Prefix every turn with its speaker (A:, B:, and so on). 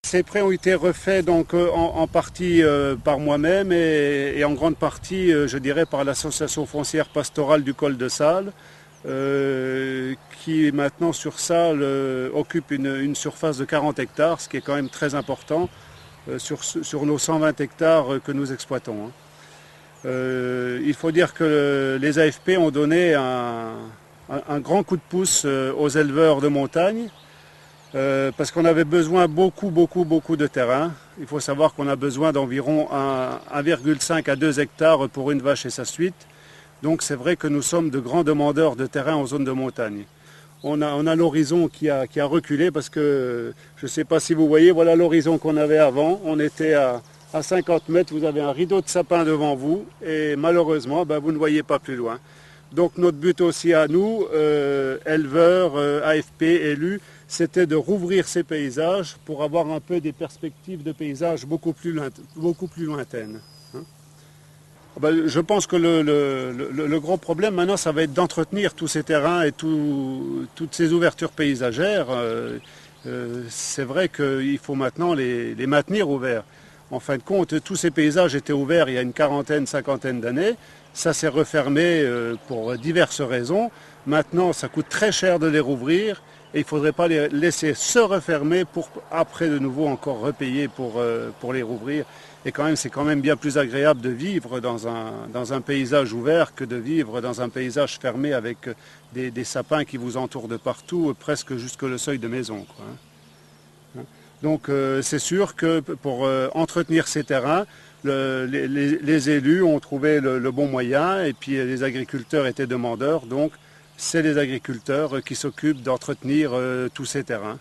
A: Ces prés ont été refaits donc en partie par moi-même et en grande partie, je dirais, par l'association foncière pastorale du Col de Sales, qui maintenant sur Sales occupe une surface de 40 hectares, ce qui est quand même très important sur nos 120 hectares que nous exploitons. Il faut dire que les AFP ont donné un grand coup de pouce aux éleveurs de montagne. Parce qu'on avait besoin beaucoup de terrain. Il faut savoir qu'on a besoin d'environ 1,5 à 2 hectares pour une vache et sa suite. Donc c'est vrai que nous sommes de grands demandeurs de terrain en zone de montagne. On a l'horizon qui a reculé parce que je ne sais pas si vous voyez, voilà l'horizon qu'on avait avant. On était à 50 mètres, vous avez un rideau de sapin devant vous et malheureusement vous ne voyez pas plus loin. Donc notre but aussi à nous, éleveurs, AFP, élus, c'était de rouvrir ces paysages pour avoir un peu des perspectives de paysages beaucoup plus lointaines. Je pense que le grand problème maintenant, ça va être d'entretenir tous ces terrains et toutes ces ouvertures paysagères. C'est vrai qu'il faut maintenant les maintenir ouverts. En fin de compte, tous ces paysages étaient ouverts il y a une quarantaine, cinquantaine d'années. Ça s'est refermé pour diverses raisons. Maintenant, ça coûte très cher de les rouvrir et il ne faudrait pas les laisser se refermer pour après de nouveau encore repayer pour les rouvrir. Et quand même, c'est quand même bien plus agréable de vivre dans un paysage ouvert que de vivre dans un paysage fermé avec des sapins qui vous entourent de partout, presque jusque le seuil de maison, quoi. Donc c'est sûr que pour entretenir ces terrains, les élus ont trouvé le bon moyen et puis les agriculteurs étaient demandeurs. Donc c'est les agriculteurs qui s'occupent d'entretenir tous ces terrains.